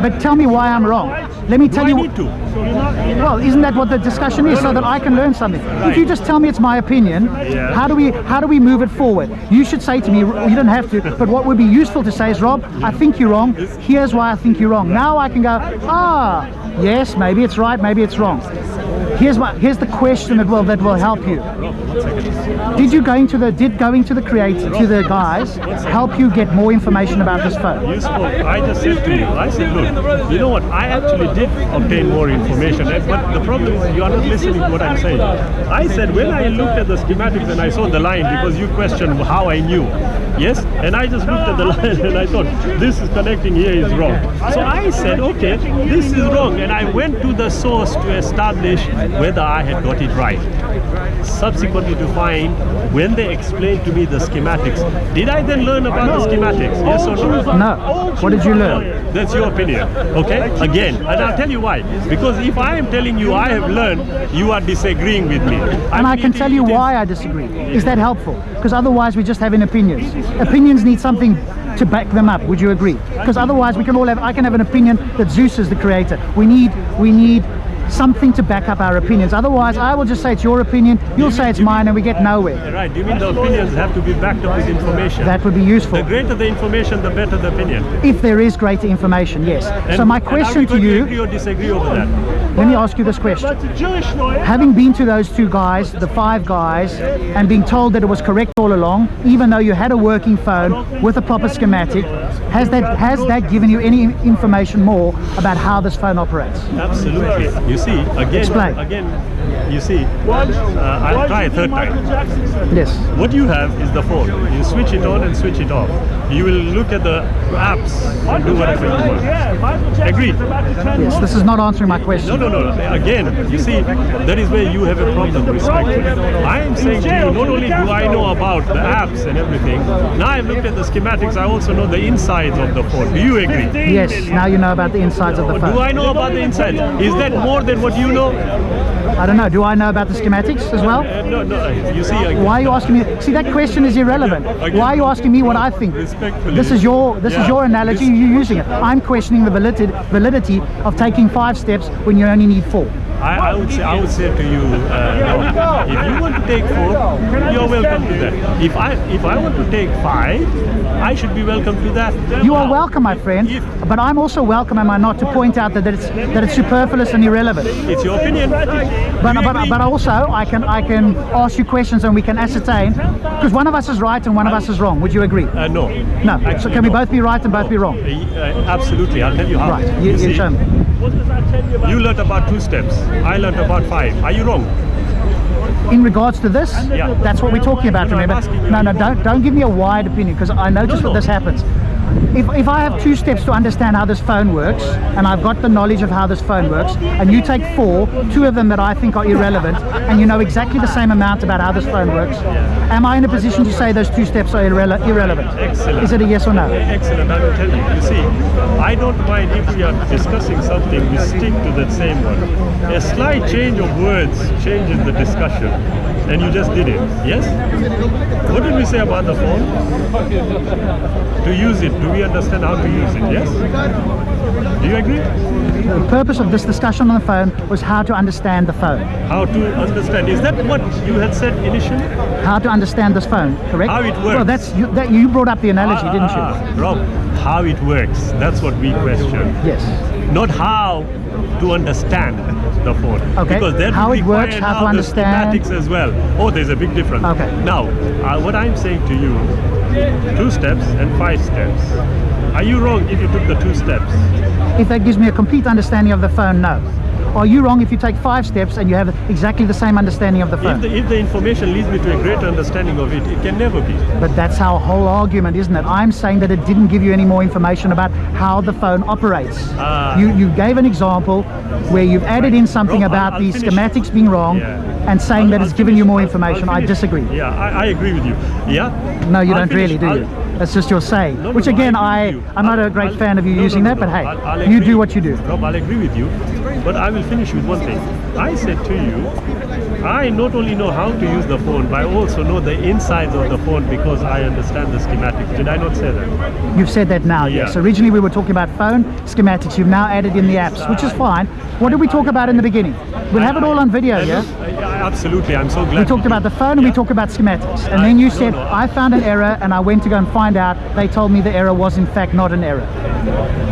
A: but tell me why I'm wrong. Let me
B: Do
A: tell
B: I
A: you.
B: need to?
A: Well, isn't that what the discussion is, so that I can learn something? If you just tell me it's my opinion,
B: Yeah.
A: how do we move it forward? You should say to me, you don't have to, but what would be useful to say is, Rob, I think you're wrong. Here's why I think you're wrong. Now I can go, yes, maybe it's right, maybe it's wrong. Here's the question that will help you. Did going to the creator, to the guys, help you get more information about this phone?
B: You spoke. I just said to you, I said, look, you know what, I actually did obtain more information, but the problem is you are not listening to what I'm saying. I said, when I looked at the schematics and I saw the line, because you questioned how I knew, yes, and I just looked at the line and I thought, this is connecting here is wrong. So I said, okay, this is wrong, and I went to the source to establish whether I had got it right. Subsequently to find, when they explained to me the schematics, did I then learn about the schematics? Yes or no?
A: No. What did you learn?
B: That's your opinion, okay? Again, and I'll tell you why. Because if I am telling you I have learned, you are disagreeing with me.
A: And I can tell you why I disagree. Is that helpful? Because otherwise we're just having opinions. Opinions need something to back them up. Would you agree? Because otherwise I can have an opinion that Zeus is the creator. We need something to back up our opinions. Otherwise I will just say it's your opinion, you'll say it's mine, and we get nowhere.
B: Right. Do you mean the opinions have to be backed up with information?
A: That would be useful.
B: The greater the information, the better the opinion.
A: If there is greater information, yes.
B: And,
A: so my question to you,
B: agree or disagree over that?
A: let me ask you this question. Having been to those two guys, the 5 guys, and being told that it was correct all along, even though you had a working phone with a proper schematic, has that given you any information more about how this phone operates?
B: Absolutely. You see, again, you see, I'll try a third time.
A: Yes.
B: What you have is the phone. You switch it on and switch it off. You will look at the apps and do whatever you want. Agreed?
A: Yes, this is not answering my question.
B: No. Again, you see, that is where you have a problem, respectfully. I am saying to you, not only do I know about the apps and everything, now I've looked at the schematics, I also know the insides of the phone. Do you agree?
A: Yes, now you know about the insides of the phone.
B: Do I know about the insides? Is that more than what you know?
A: I don't know. Do I know about the schematics as well?
B: No. You see,
A: why are you asking me? See, that question is irrelevant. Why are you asking me what I think?
B: Respectfully.
A: This is your analogy. You're using it. I'm questioning the validity of taking 5 steps when you only need 4.
B: I would say to you, if you want to take 4, you're welcome to that. If I want to take 5, I should be welcome to that.
A: You are welcome, my friend. But I'm also welcome, am I not, to point out that it's superfluous and irrelevant.
B: It's your opinion.
A: But also I can ask you questions and we can ascertain, because one of us is right and one of us is wrong. Would you agree?
B: No.
A: No.
B: Actually,
A: so can we both be right and both be wrong?
B: Absolutely. I'll tell you how.
A: Right. You
B: see,
A: show me.
B: You learned about 2 steps. I learned about 5. Are you wrong?
A: In regards to this,
B: Yeah.
A: that's what we're talking about, remember? No, don't give me a wide opinion, because I notice what this happens. If I have 2 steps to understand how this phone works, and I've got the knowledge of how this phone works, and you take 4, 2 of them that I think are irrelevant, and you know exactly the same amount about how this phone works, am I in a position to say those 2 steps are irrelevant?
B: Excellent.
A: Is it a yes or no?
B: Excellent. I will tell you. You see, I don't mind if we are discussing something, we stick to that same one. A slight change of words changes the discussion, and you just did it. Yes? What did we say about the phone? To use it. Do we understand how to use it? Yes? Do you agree?
A: The purpose of this discussion on the phone was how to understand the phone.
B: How to understand. Is that what you had said initially?
A: How to understand this phone, correct?
B: How it works.
A: Well, that's you brought up the analogy, didn't you?
B: Rob, how it works. That's what we question.
A: Yes.
B: Not how to understand the phone.
A: Okay.
B: Because that
A: How
B: would
A: it works,
B: require
A: how to
B: now the
A: understand.
B: schematics as well. Oh, there's a big difference.
A: Okay.
B: Now, what I'm saying to you, 2 steps and 5 steps. Are you wrong if you took the 2 steps?
A: If that gives me a complete understanding of the phone, no. Are you wrong if you take 5 steps and you have exactly the same understanding of the phone?
B: If the information leads me to a greater understanding of it, it can never be.
A: But that's our whole argument, isn't it? I'm saying that it didn't give you any more information about how the phone operates. You gave an example where you've added in something
B: Rob,
A: about
B: I'll
A: the
B: finish.
A: schematics being wrong,
B: Yeah.
A: and saying that
B: I'll
A: it's given you
B: finish.
A: more
B: I'll
A: information. I
B: finish.
A: disagree.
B: Yeah, I agree with you. Yeah?
A: No, you
B: I'll
A: don't
B: finish.
A: really, do you? That's just your saying.
B: No,
A: Which
B: no,
A: again,
B: I agree with you.
A: I'm not a great fan of you using that, but hey,
B: I'll
A: you
B: agree.
A: do what you do.
B: Rob, I'll agree with you, but I will finish with one thing. I said to you, I not only know how to use the phone, but I also know the insides of the phone because I understand the schematics. Did I not say that?
A: You've said that now, yes.
B: Yeah.
A: Originally we were talking about phone schematics. You've now added in the apps, which is fine. What did we talk about in the beginning? We'll have it all on video, yeah?
B: Absolutely, I'm so glad.
A: We talked about the phone and we talked about schematics. And then you said, I found an error and I went to go and find find out, they told me the error was in fact not an error.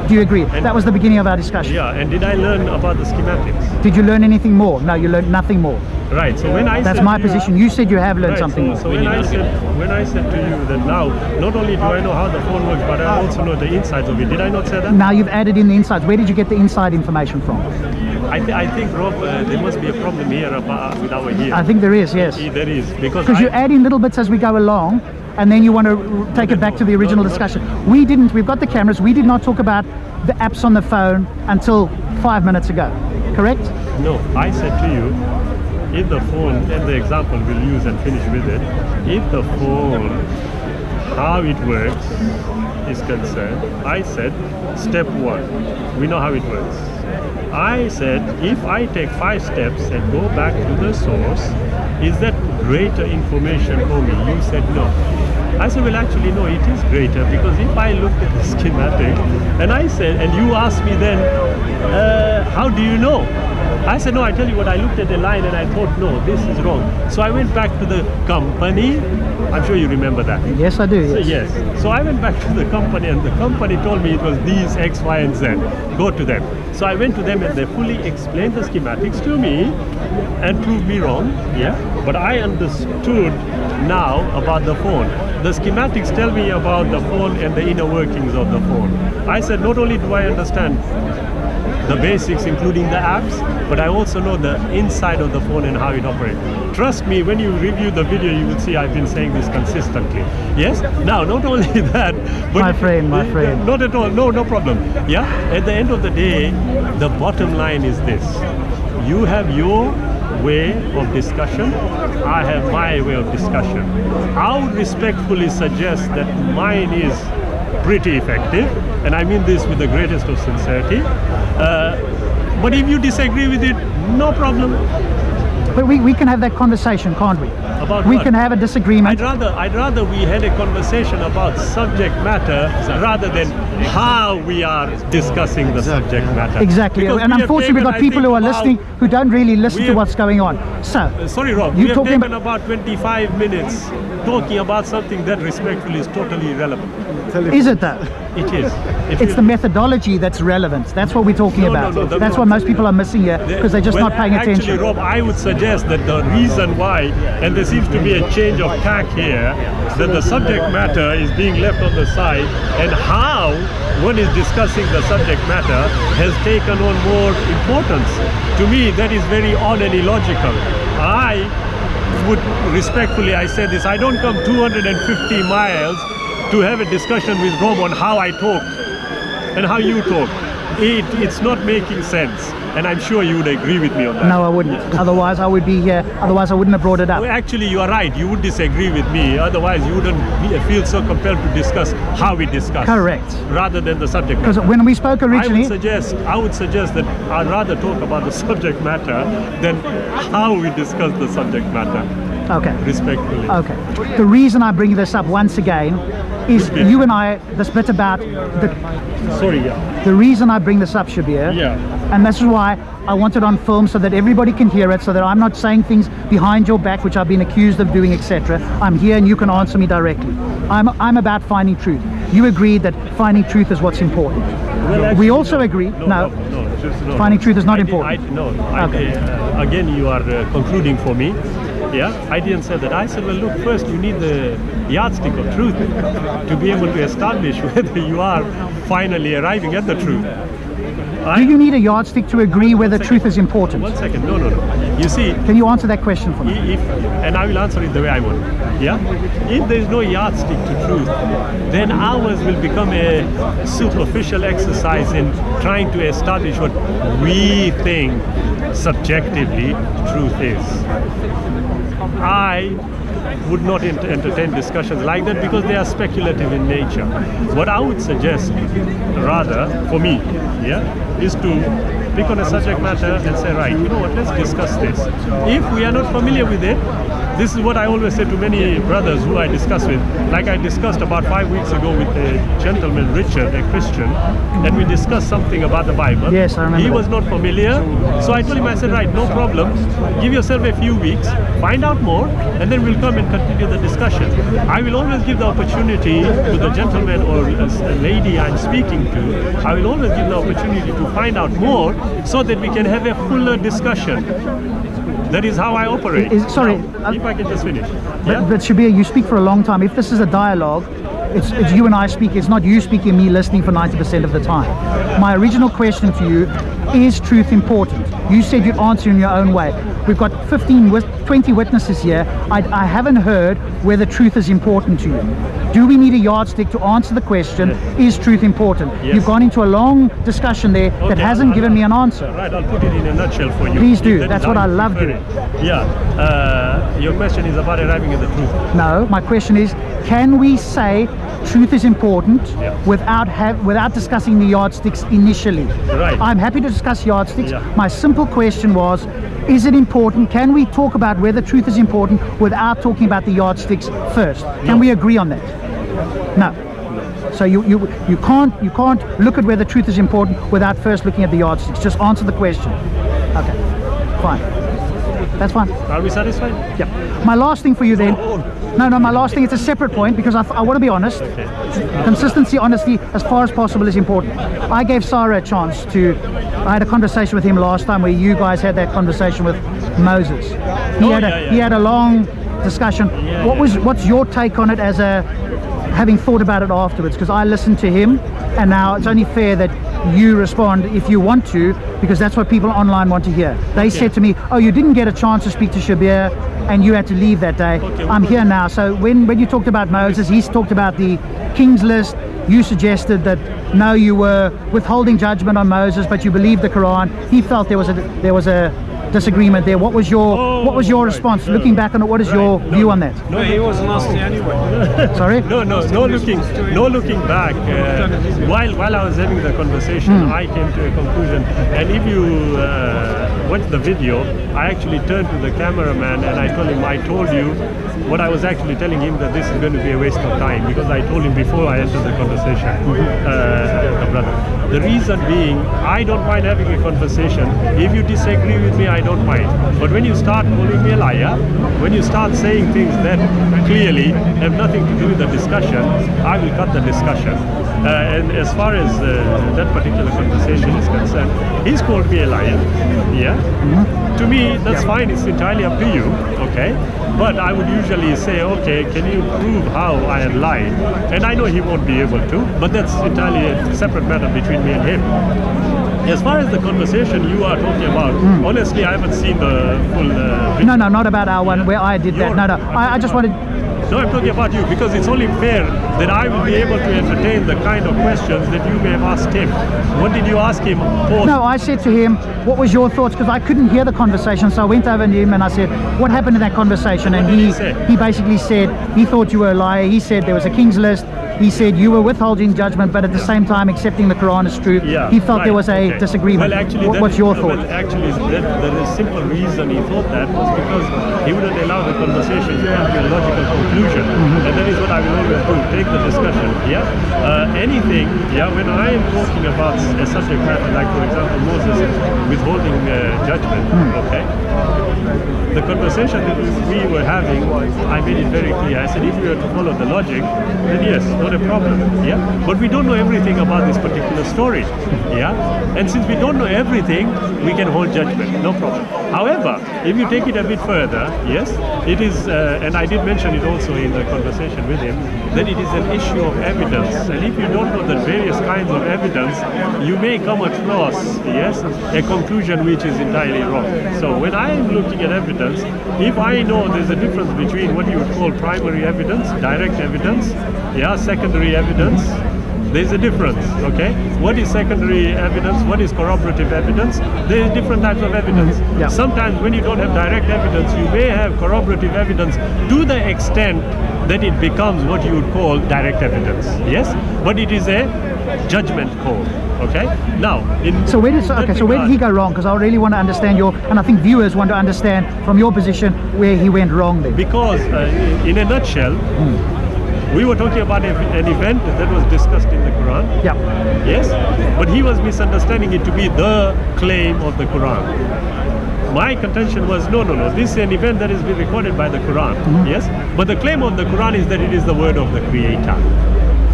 A: Do you agree? That was the beginning of our discussion.
B: Yeah, and did I learn about the schematics?
A: Did you learn anything more? No, you learned nothing more.
B: Right, so when I
A: That's
B: said
A: my
B: to you-
A: position. You said you have learned
B: Right,
A: something more.
B: so when I said to you that now, not only do I know how the phone works, but I also know the insides of it. Did I not say that?
A: Now you've added in the insides. Where did you get the inside information from?
B: I think, Rob, there must be a problem here with our ear.
A: I think there is, yes.
B: There is, because
A: Because you add in little bits as we go along, and then you want to take it back to the original discussion. We didn't. We've got the cameras. We did not talk about the apps on the phone until 5 minutes ago. Correct?
B: No, I said to you, if the phone, and the example we'll use and finish with it, if the phone, how it works is concerned, I said, step 1, we know how it works. I said, if I take 5 steps and go back to the source, is that greater information for me? You said no. I said, well, actually, no, it is greater, because if I looked at the schematic, and I said, and you asked me then, how do you know? I said, no, I tell you what, I looked at the line and I thought, no, this is wrong. So I went back to the company. I'm sure you remember that.
A: Yes, I do.
B: So,
A: Yes.
B: yes. So I went back to the company, and the company told me it was these X, Y, and Z. Go to them. So I went to them, and they fully explained the schematics to me and proved me wrong. Yeah. But I understood now about the phone. The schematics tell me about the phone and the inner workings of the phone. I said, not only do I understand the basics, including the apps, but I also know the inside of the phone and how it operates. Trust me, when you review the video, you will see I've been saying this consistently. Yes? Now, not only that, but
A: My friend.
B: not at all. No problem. Yeah? At the end of the day, the bottom line is this. You have your way of discussion, I have my way of discussion. I would respectfully suggest that mine is pretty effective, and I mean this with the greatest of sincerity. But if you disagree with it, no problem.
A: But we can have that conversation, can't we?
B: About
A: we
B: what?
A: can have a disagreement.
B: I'd rather we had a conversation about subject matter rather than how we are discussing the subject matter.
A: Exactly.
B: Because
A: And
B: we have
A: unfortunately, we've
B: taken,
A: got
B: I
A: people
B: think,
A: who are
B: about-
A: listening who don't really listen
B: we
A: to
B: have-
A: what's going on. So,
B: Sorry, Rob.
A: You
B: We have
A: talking
B: taken about 25 minutes talking about something that respectfully is totally irrelevant.
A: is it though?
B: It is. If
A: It's
B: you-
A: the methodology that's relevant. That's what we're talking
B: No,
A: about.
B: no,
A: That's what most people are missing here because they're just
B: Well,
A: not paying attention.
B: Actually, Rob, I would suggest that the reason why, and there seems to be a change of tack here, that the subject matter is being left on the side, and how one is discussing the subject matter has taken on more importance. To me, that is very odd and illogical. I would respectfully, I say this, I don't come 250 miles to have a discussion with Rob on how I talk and how you talk. It's not making sense, and I'm sure you would agree with me on that.
A: No, I wouldn't. Otherwise, I would be here. Otherwise, I wouldn't have brought it up.
B: Well, actually, you are right. You would disagree with me. Otherwise, you wouldn't feel so compelled to discuss how we discuss.
A: Correct.
B: Rather than the subject
A: Because
B: matter.
A: when we spoke originally,
B: I would suggest that I'd rather talk about the subject matter than how we discuss the subject matter.
A: okay.
B: Respectfully.
A: Okay. The reason I bring this up once again is
B: Yeah.
A: you and I, this bit about
B: Sorry, yeah.
A: the reason I bring this up, Shabir,
B: Yeah.
A: and this is why I want it on film so that everybody can hear it, so that I'm not saying things behind your back which I've been accused of doing, etc. I'm here and you can answer me directly. I'm about finding truth. You agreed that finding truth is what's important.
B: Well,
A: we
B: actually,
A: also
B: no.
A: agree.
B: No.
A: Finding truth is not
B: I did-
A: important. Okay.
B: Again, you are concluding for me. Yeah, I didn't say that. I said, well, look, first you need the yardstick of truth to be able to establish whether you are finally arriving at the truth.
A: Do you need a yardstick to agree whether truth is important?
B: 1 second. No. You see,
A: Can you answer that question for me?
B: and I will answer it the way I want. Yeah? If there is no yardstick to truth, then ours will become a superficial exercise in trying to establish what we think subjectively truth is. I would not entertain discussions like that because they are speculative in nature. What I would suggest, rather, for me, yeah, is to pick on a subject matter and say, right, you know what, let's discuss this. If we are not familiar with it, this is what I always say to many brothers who I discuss with. Like I discussed about 5 weeks ago with a gentleman, Richard, a Christian, and we discussed something about the Bible.
A: Yes, I remember
B: He
A: that.
B: was not familiar, so I told him, I said, right, no problem. Give yourself a few weeks, find out more, and then we'll come come and continue the discussion. I will always give the opportunity to the gentleman or a lady I'm speaking to, I will always give the opportunity to find out more so that we can have a fuller discussion. That is how I operate.
A: Sorry.
B: Now, if I can just finish.
A: But Shabir, you speak for a long time. If this is a dialogue, it's you and I speaking. It's not you speaking, me listening for 90% of the time. My original question to you, is truth important? You said you'd answer in your own way. We've got 20 witnesses here. I haven't heard whether truth is important to you. Do we need a yardstick to answer the question, is truth important?
B: Yes.
A: You've gone into a long discussion there that hasn't given me an answer.
B: Right, I'll put it in a nutshell for you.
A: Please do. That's what I love doing.
B: Yeah. Your question is about arriving at the truth.
A: No, my question is, can we say truth is important without discussing the yardsticks initially?
B: Right.
A: I'm happy to discuss yardsticks.
B: Yeah.
A: My simple question was, is it important? Can we talk about whether truth is important without talking about the yardsticks first? Can we agree on that? No. So you can't look at whether truth is important without first looking at the yardsticks. Just answer the question. Okay, fine. That's fine.
B: Are we satisfied?
A: Yeah. My last thing for you then. No, my last thing, it's a separate point because I want to be honest.
B: Okay.
A: Consistency, honesty, as far as possible is important. I gave Sarah a chance I had a conversation with him last time where you guys had that conversation with Moses. He had a long discussion. What's your take on it as having thought about it afterwards? Because I listened to him and now it's only fair that you respond if you want to, because that's what people online want to hear. They said to me, oh, you didn't get a chance to speak to Shabir and you had to leave that day. I'm here now. So when you talked about Moses, he's talked about the King's List. You suggested that no, you were withholding judgment on Moses, but you believed the Quran. He felt there was a disagreement there. What was your response? Looking back on it, what is your view on that?
C: No, he was nasty anyway.
A: Sorry?
B: No looking back. While I was having the conversation, I came to a conclusion. And if you watch the video, I actually turned to the cameraman and I told him, I told you what I was actually telling him, that this is going to be a waste of time, because I told him before I entered the conversation, brother. The reason being, I don't mind having a conversation. If you disagree with me, I don't mind. But when you start calling me a liar, when you start saying things that clearly have nothing to do with the discussion, I will cut the discussion. And as far as that particular conversation is concerned, he's called me a liar. Yeah. To me, that's fine. It's entirely up to you. Okay. But I would usually say, okay, can you prove how I had lied? And I know he won't be able to, but that's entirely a separate matter between me and him. As far as the conversation you are talking about, honestly, I haven't seen the full video.
A: No, not about our one where I did that. No, I just wanted...
B: No, I'm talking about you, because it's only fair that I will be able to entertain the kind of questions that you may have asked him. What did you ask him?
A: No, I said to him, what was your thoughts? Because I couldn't hear the conversation, so I went over to him and I said, what happened in that conversation? And he basically said, he thought you were a liar. He said there was a King's List. He said you were withholding judgment, but at the same time accepting the Quran is true.
B: Yeah,
A: he felt there was a disagreement.
B: Well, actually,
A: what's your thought?
B: Well, actually, the simple reason he thought that was because he wouldn't allow the conversation to come to a logical conclusion. And that is what I will always do, take the discussion. Yeah. Anything, when I am talking about a subject matter, like for example Moses withholding judgment, okay, the conversation that we were having, I made it very clear. I said, if we were to follow the logic, then yes, not a problem. Yeah, but we don't know everything about this particular story. Yeah, and since we don't know everything, we can hold judgment, no problem. However, if you take it a bit further, yes, it is, and I did mention it also in the conversation with him, that it is an issue of evidence. And if you don't know the various kinds of evidence, you may come across, yes, a conclusion which is entirely wrong. So when I am looking at evidence, if I know there's a difference between what you would call primary evidence, direct evidence, secondary evidence, there's a difference, okay? What is secondary evidence? What is corroborative evidence? There are different types of evidence.
A: Yeah.
B: Sometimes when you don't have direct evidence, you may have corroborative evidence to the extent that it becomes what you would call direct evidence, yes? But it is a judgment call. Okay. Now,
A: so where did he go wrong? Because I really want to understand and I think viewers want to understand from your position where he went wrong there.
B: Because in a nutshell, we were talking about an event that was discussed in the Quran.
A: Yeah.
B: Yes, but he was misunderstanding it to be the claim of the Quran. My contention was, no, this is an event that has been recorded by the Quran, yes? But the claim of the Quran is that it is the word of the Creator.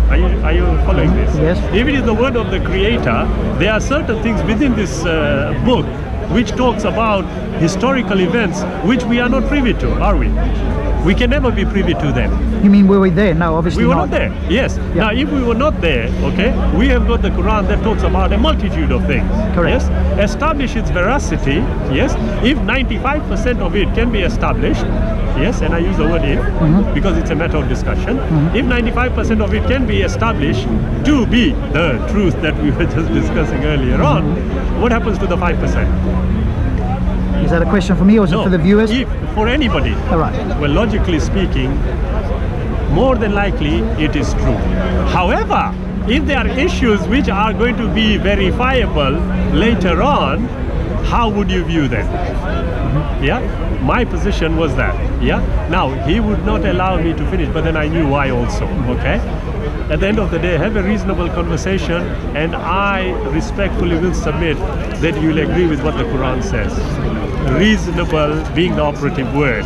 B: Are you following this?
A: Yes.
B: If it is the word of the Creator, there are certain things within this book which talks about historical events which we are not privy to, are we? We can never be privy to them.
A: You mean were we there? No, obviously
B: We were
A: not.
B: not there, yes.
A: Yeah.
B: Now, if we were not there, okay, we have got the Quran that talks about a multitude of things.
A: Correct.
B: Yes. Establish its veracity, yes. If 95% of it can be established, yes, and I use the word if, because it's a matter of discussion. If 95% of it can be established to be the truth that we were just discussing earlier on, what happens to the 5%?
A: Is that a question for me or is it for the viewers?
B: For anybody.
A: All right.
B: Well, logically speaking, more than likely it is true. However, if there are issues which are going to be verifiable later on, how would you view them? Yeah, my position was that. Yeah, now he would not allow me to finish, but then I knew why also. Okay, at the end of the day, have a reasonable conversation, and I respectfully will submit that you will agree with what the Quran says. Reasonable being the operative word.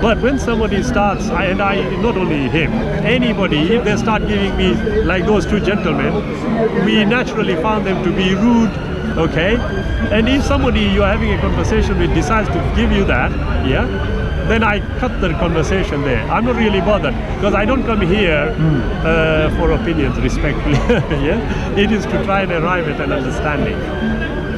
B: But when somebody starts, not only him, anybody, if they start giving me, like those two gentlemen, we naturally found them to be rude, okay? And if somebody you're having a conversation with decides to give you that, yeah, then I cut the conversation there. I'm not really bothered, because I don't come here for opinions, respectfully. Yeah, it is to try and arrive at an understanding.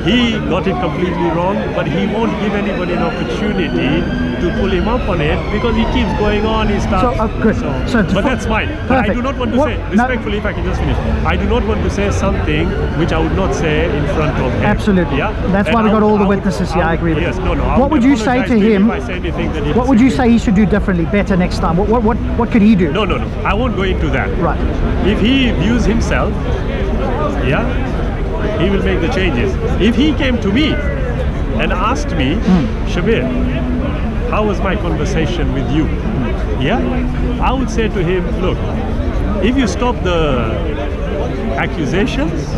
B: He got it completely wrong, but he won't give anybody an opportunity to pull him up on it, because he keeps going on. He starts.
A: Good.
B: But that's fine. But I do not want to say, respectfully, if I can just finish, I do not want to say something which I would not say in front of him.
A: Absolutely.
B: Yeah.
A: That's why we got all the witnesses here. I agree with you.
B: Yes. No.
A: What would you say to him?
B: If I say anything that he
A: What would you say he should do differently, better next time? What could he do?
B: No. I won't go into that.
A: Right.
B: If he views himself, yeah, he will make the changes. If he came to me and asked me, Shabir, how was my conversation with you? Yeah, I would say to him, look, if you stop the accusations,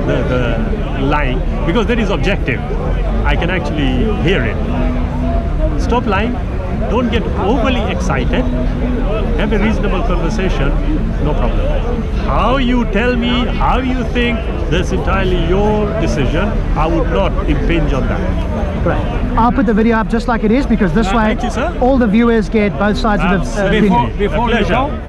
B: the lying, because that is objective, I can actually hear it. Stop lying. Don't get overly excited. Have a reasonable conversation, no problem. How you tell me, how you think, that's entirely your decision. I would not impinge on that.
A: Right. I'll put the video up just like it is, because this way
B: Thank you, sir.
A: all the viewers get both sides of the opinion.
B: Before you go,